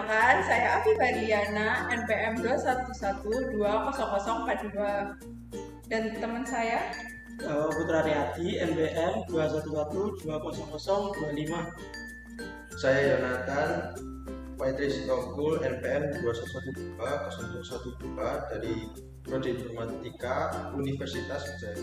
Perkenalkan, saya Afi Barliana, NPM 211200042. Dan teman saya Putra Riyadi, NPM 211200025. Saya Yonatan Paitris Togul, NPM 2112012 dari Prodi Informatika Universitas Wijaya.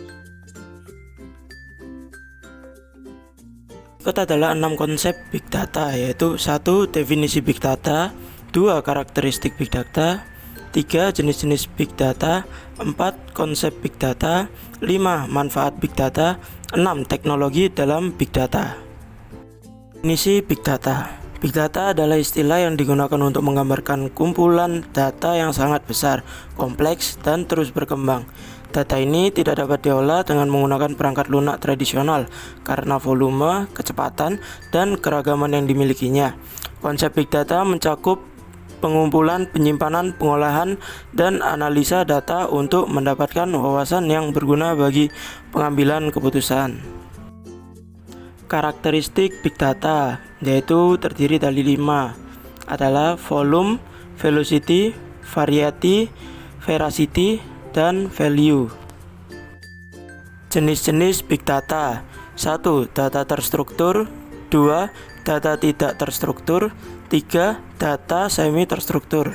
Berikut adalah 6 konsep Big Data, yaitu 1. Definisi Big Data, 2. Karakteristik Big Data, 3. Jenis-jenis Big Data, 4. Konsep Big Data, 5. Manfaat Big Data, 6. Teknologi dalam Big Data. Definisi Big Data. Big Data adalah istilah yang digunakan untuk menggambarkan kumpulan data yang sangat besar, kompleks, dan terus berkembang. Data ini tidak dapat diolah dengan menggunakan perangkat lunak tradisional karena volume, kecepatan, dan keragaman yang dimilikinya. Konsep Big Data mencakup pengumpulan, penyimpanan, pengolahan, dan analisa data untuk mendapatkan wawasan yang berguna bagi pengambilan keputusan. Karakteristik Big Data yaitu terdiri dari 5, adalah volume, velocity, variety, veracity, dan value. Jenis-jenis Big Data. 1. Data terstruktur, 2. Data tidak terstruktur, 3. Data semi terstruktur.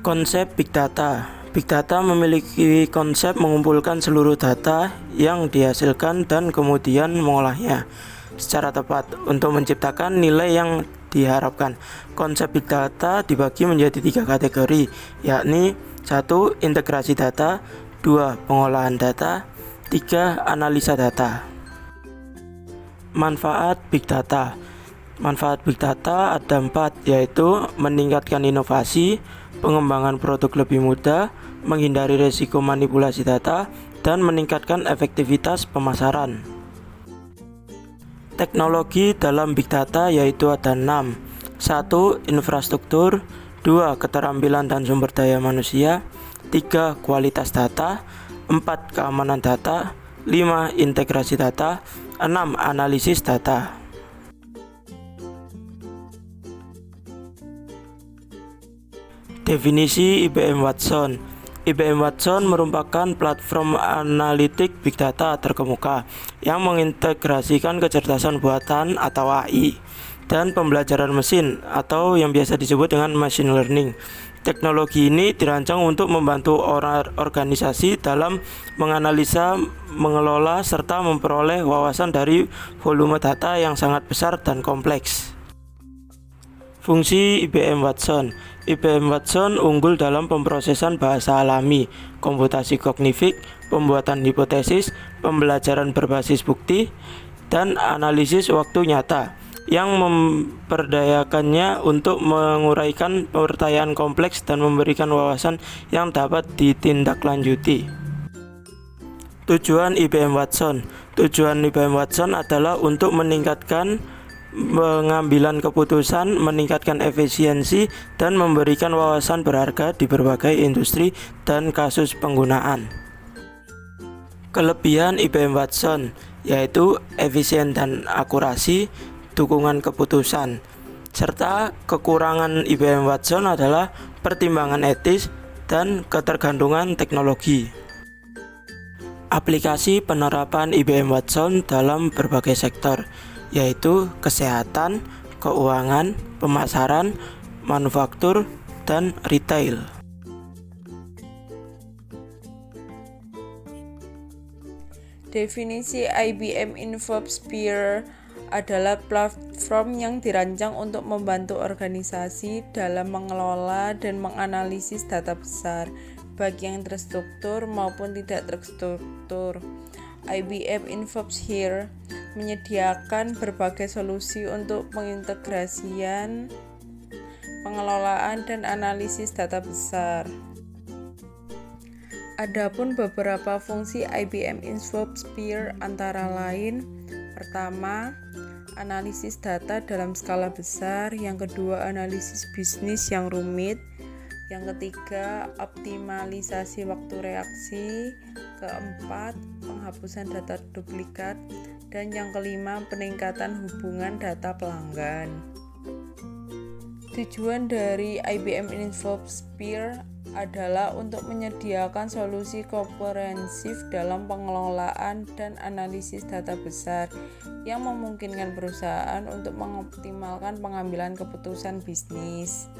Konsep Big Data. Big Data memiliki konsep mengumpulkan seluruh data yang dihasilkan dan kemudian mengolahnya secara tepat untuk menciptakan nilai yang diharapkan. Konsep Big Data dibagi menjadi 3 kategori, yakni 1. Integrasi data, 2. Pengolahan data, 3. Analisa data. Manfaat Big Data. Manfaat Big Data ada 4, yaitu meningkatkan inovasi, pengembangan produk lebih mudah, menghindari risiko manipulasi data, dan meningkatkan efektivitas pemasaran. Teknologi dalam Big Data yaitu ada 6. 1. Infrastruktur, 2. Keterampilan dan sumber daya manusia, 3. Kualitas data, 4. Keamanan data, 5. Integrasi data, 6. Analisis data. Definisi IBM Watson. IBM Watson merupakan platform analitik Big Data terkemuka yang mengintegrasikan kecerdasan buatan atau AI dan pembelajaran mesin atau yang biasa disebut dengan machine learning. Teknologi ini dirancang untuk membantu organisasi dalam menganalisa, mengelola, serta memperoleh wawasan dari volume data yang sangat besar dan kompleks. Fungsi IBM Watson. IBM Watson unggul dalam pemrosesan bahasa alami, komputasi kognitif, pembuatan hipotesis, pembelajaran berbasis bukti, dan analisis waktu nyata yang memperdayakannya untuk menguraikan pertanyaan kompleks dan memberikan wawasan yang dapat ditindaklanjuti. Tujuan IBM Watson. Tujuan IBM Watson adalah untuk meningkatkan pengambilan keputusan, meningkatkan efisiensi, dan memberikan wawasan berharga di berbagai industri dan kasus penggunaan. Kelebihan IBM Watson yaitu efisien dan akurasi, dukungan keputusan, serta kekurangan IBM Watson adalah pertimbangan etis dan ketergantungan teknologi. Aplikasi penerapan IBM Watson dalam berbagai sektor yaitu kesehatan, keuangan, pemasaran, manufaktur, dan retail. definisi IBM InfoSphere adalah platform yang dirancang untuk membantu organisasi dalam mengelola dan menganalisis data besar, baik yang terstruktur maupun tidak terstruktur. IBM InfoSphere menyediakan berbagai solusi untuk pengintegrasian, pengelolaan, dan analisis data besar. Adapun beberapa fungsi IBM InfoSphere antara lain: pertama, analisis data dalam skala besar; yang kedua, analisis bisnis yang rumit; yang ketiga, optimalisasi waktu reaksi; keempat, penghapusan data duplikat; dan yang kelima, peningkatan hubungan data pelanggan. Tujuan dari IBM InfoSphere adalah untuk menyediakan solusi komprehensif dalam pengelolaan dan analisis data besar yang memungkinkan perusahaan untuk mengoptimalkan pengambilan keputusan bisnis.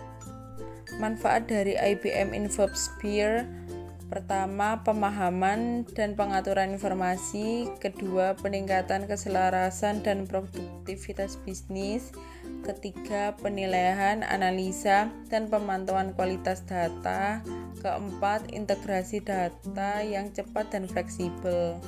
Manfaat dari IBM InfoSphere: pertama, pemahaman dan pengaturan informasi; kedua, peningkatan keselarasan dan produktivitas bisnis; ketiga, penilaian, analisa, dan pemantauan kualitas data; keempat, integrasi data yang cepat dan fleksibel.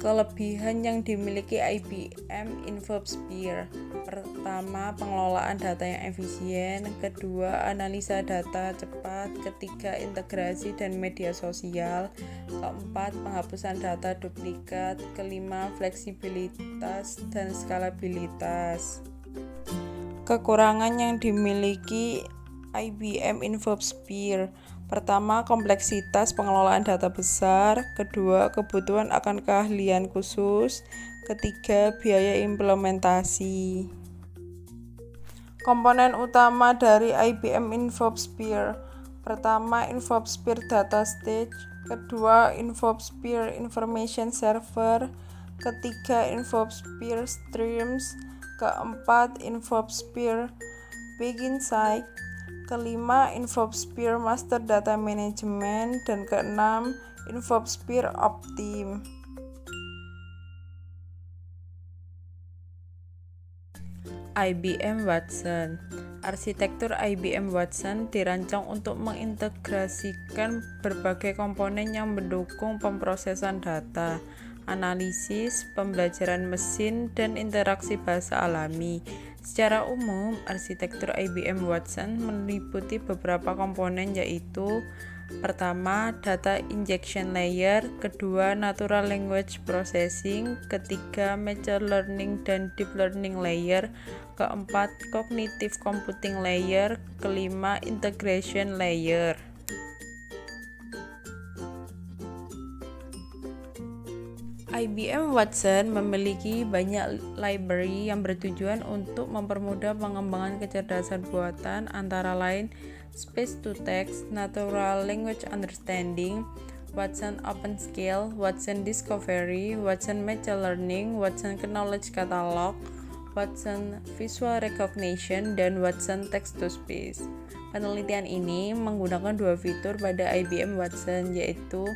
Kelebihan yang dimiliki IBM InfoSphere: pertama, pengelolaan data yang efisien; kedua, analisa data cepat; ketiga, integrasi dan media sosial; keempat, penghapusan data duplikat; kelima, fleksibilitas dan skalabilitas. Kekurangan yang dimiliki IBM InfoSphere: pertama, kompleksitas pengelolaan data besar; kedua, kebutuhan akan keahlian khusus; ketiga, biaya implementasi. Komponen utama dari IBM InfoSphere: pertama, InfoSphere Data Stage; kedua, InfoSphere Information Server; ketiga, InfoSphere Streams; keempat, InfoSphere Big Insight; kelima, InfoSphere Master Data Management; dan keenam, InfoSphere Optim. IBM Watson. Arsitektur IBM Watson dirancang untuk mengintegrasikan berbagai komponen yang mendukung pemrosesan data, analisis, pembelajaran mesin, dan interaksi bahasa alami. Secara umum, arsitektur IBM Watson meliputi beberapa komponen, yaitu: pertama, data injection layer; kedua, natural language processing; ketiga, machine learning dan deep learning layer; keempat, cognitive computing layer; kelima, integration layer. IBM Watson memiliki banyak library yang bertujuan untuk mempermudah pengembangan kecerdasan buatan, antara lain Speech-to-Text, Natural Language Understanding, Watson OpenScale, Watson Discovery, Watson Machine Learning, Watson Knowledge Catalog, Watson Visual Recognition, dan Watson Text-to-Speech. Penelitian ini menggunakan dua fitur pada IBM Watson, yaitu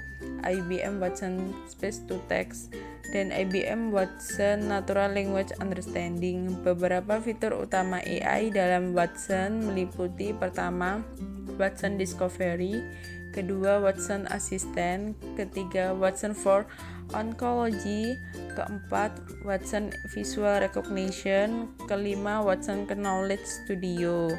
IBM Watson Speech-to-Text dan IBM Watson Natural Language Understanding. Beberapa fitur utama AI dalam Watson meliputi: pertama, Watson Discovery; kedua, Watson Assistant; ketiga, Watson for Oncology; keempat, Watson Visual Recognition; kelima, Watson Knowledge Studio.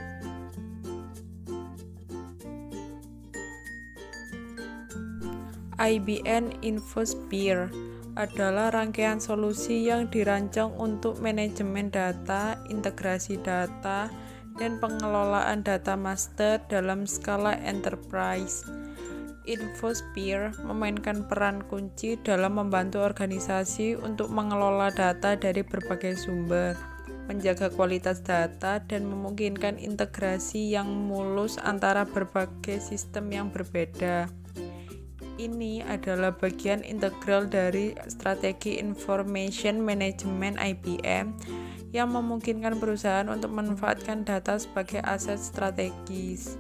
IBM InfoSphere adalah rangkaian solusi yang dirancang untuk manajemen data, integrasi data, dan pengelolaan data master dalam skala enterprise. InfoSphere memainkan peran kunci dalam membantu organisasi untuk mengelola data dari berbagai sumber, menjaga kualitas data, dan memungkinkan integrasi yang mulus antara berbagai sistem yang berbeda. Ini adalah bagian integral dari strategi information management IBM yang memungkinkan perusahaan untuk memanfaatkan data sebagai aset strategis.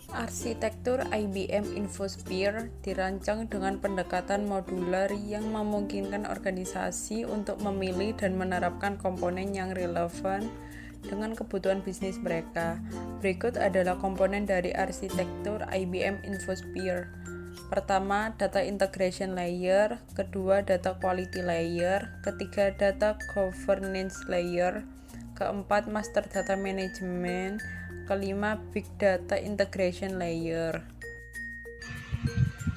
Arsitektur IBM InfoSphere dirancang dengan pendekatan modular yang memungkinkan organisasi untuk memilih dan menerapkan komponen yang relevan dengan kebutuhan bisnis mereka. Berikut adalah komponen dari arsitektur IBM InfoSphere. Pertama, data integration layer; kedua, data quality layer; ketiga, data governance layer; keempat, master data management; kelima, big data integration layer.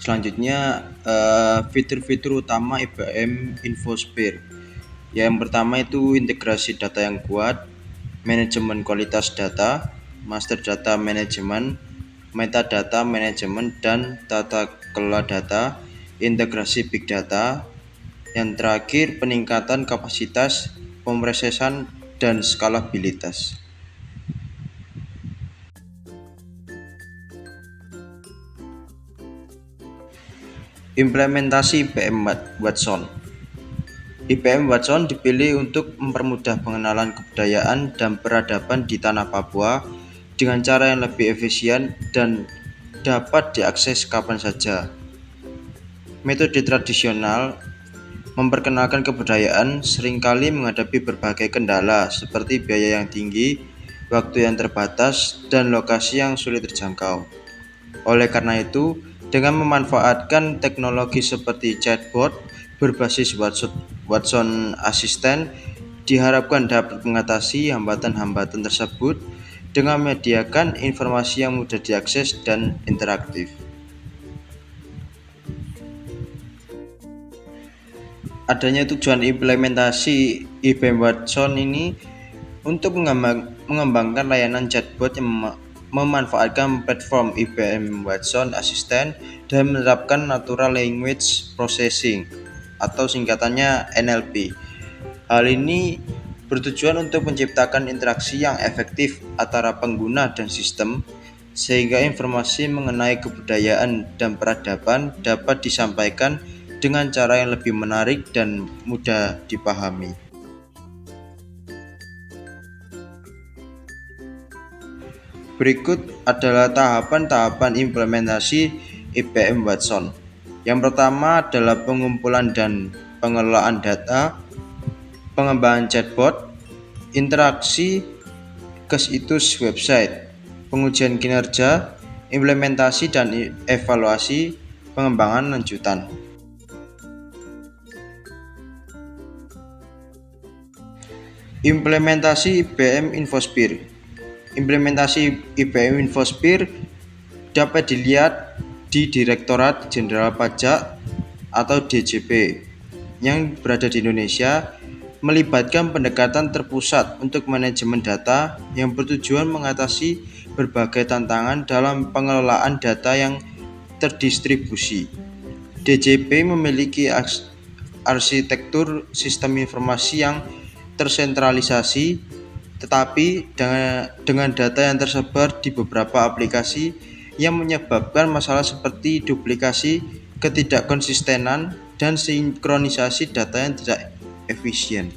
Selanjutnya, fitur-fitur utama IBM InfoSphere. Yang pertama itu integrasi data yang kuat, manajemen kualitas data, master data management, metadata management, dan tata kelola data, integrasi big data, Yang terakhir, peningkatan kapasitas, pemrosesan, dan skalabilitas. Implementasi IPM Watson. IPM Watson dipilih untuk mempermudah pengenalan kebudayaan dan peradaban di tanah Papua dengan cara yang lebih efisien dan dapat diakses kapan saja. Metode tradisional memperkenalkan kebudayaan seringkali menghadapi berbagai kendala seperti biaya yang tinggi, waktu yang terbatas, dan lokasi yang sulit terjangkau. Oleh karena itu, dengan memanfaatkan teknologi seperti chatbot berbasis Watson Assistant, diharapkan dapat mengatasi hambatan-hambatan tersebut dengan menyediakan informasi yang mudah diakses dan interaktif. Adanya tujuan implementasi IPM Watson ini untuk mengembangkan layanan chatbot yang memanfaatkan platform IBM Watson Assistant dan menerapkan Natural Language Processing atau singkatannya NLP. Hal ini bertujuan untuk menciptakan interaksi yang efektif antara pengguna dan sistem sehingga informasi mengenai kebudayaan dan peradaban dapat disampaikan dengan cara yang lebih menarik dan mudah dipahami. Berikut adalah tahapan-tahapan implementasi IPM Watson. Yang pertama adalah pengumpulan dan pengelolaan data, pengembangan chatbot, interaksi ke situs website, pengujian kinerja, implementasi dan evaluasi, pengembangan lanjutan. Implementasi IBM Infosphere. Implementasi IBM Infosphere dapat dilihat di Direktorat Jenderal Pajak atau DJP yang berada di Indonesia, melibatkan pendekatan terpusat untuk manajemen data yang bertujuan mengatasi berbagai tantangan dalam pengelolaan data yang terdistribusi. DJP memiliki arsitektur sistem informasi yang tersentralisasi, tetapi dengan data yang tersebar di beberapa aplikasi yang menyebabkan masalah seperti duplikasi, ketidakkonsistenan, dan sinkronisasi data yang tidak efisien.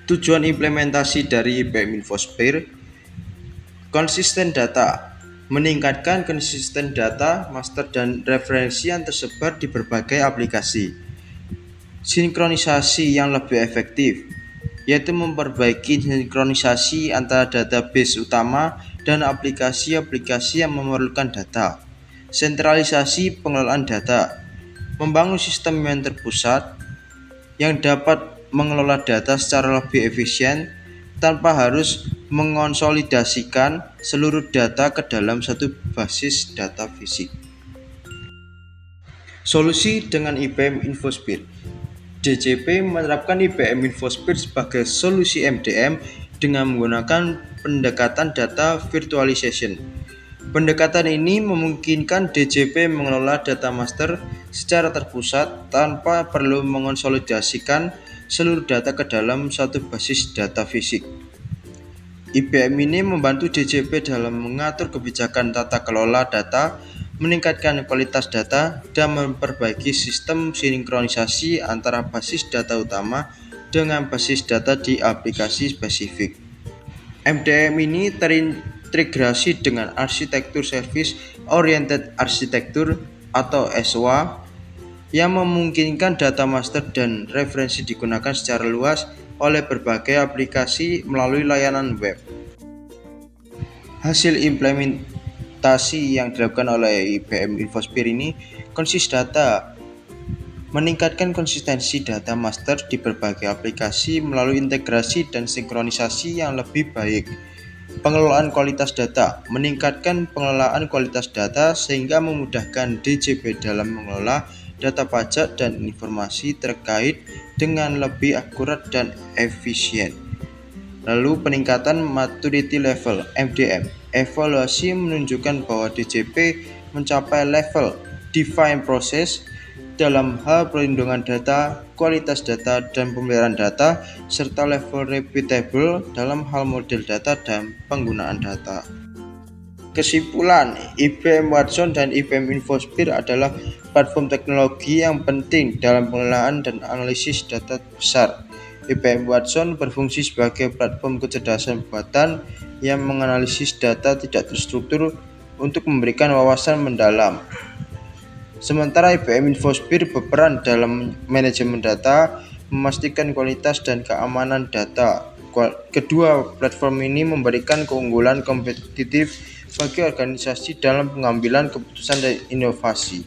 Tujuan implementasi dari IBM Infosphere: konsisten data, meningkatkan konsisten data, master dan referensi yang tersebar di berbagai aplikasi. Sinkronisasi yang lebih efektif, yaitu memperbaiki sinkronisasi antara database utama dan aplikasi-aplikasi yang memerlukan data. Sentralisasi pengelolaan data, membangun sistem yang terpusat yang dapat mengelola data secara lebih efisien tanpa harus mengonsolidasikan seluruh data ke dalam satu basis data fisik. Solusi dengan IBM Infosphere. DJP menerapkan IBM Infosphere sebagai solusi MDM dengan menggunakan pendekatan data virtualization. Pendekatan ini memungkinkan DJP mengelola data master secara terpusat tanpa perlu mengonsolidasikan seluruh data ke dalam satu basis data fisik. IBM ini membantu DJP dalam mengatur kebijakan tata kelola data, meningkatkan kualitas data, dan memperbaiki sistem sinkronisasi antara basis data utama dengan basis data di aplikasi spesifik. MDM ini terintegrasi dengan arsitektur Service Oriented Architecture atau SOA yang memungkinkan data master dan referensi digunakan secara luas oleh berbagai aplikasi melalui layanan web. Hasil implementasi yang dilakukan oleh IBM Infosphere ini konsis data, meningkatkan konsistensi data master di berbagai aplikasi melalui integrasi dan sinkronisasi yang lebih baik. Pengelolaan kualitas data, meningkatkan pengelolaan kualitas data sehingga memudahkan DJP dalam mengelola data pajak dan informasi terkait dengan lebih akurat dan efisien. Lalu peningkatan maturity level MDM. Evaluasi menunjukkan bahwa DJP mencapai level define process dalam hal perlindungan data, kualitas data, dan pemeliharaan data, serta level repeatable dalam hal model data dan penggunaan data. Kesimpulan, IBM Watson dan IBM InfoSphere adalah platform teknologi yang penting dalam pengelolaan dan analisis data besar. IBM Watson berfungsi sebagai platform kecerdasan buatan yang menganalisis data tidak terstruktur untuk memberikan wawasan mendalam. Sementara IBM InfoSphere berperan dalam manajemen data, memastikan kualitas dan keamanan data. Kedua platform ini memberikan keunggulan kompetitif bagi organisasi dalam pengambilan keputusan dan inovasi.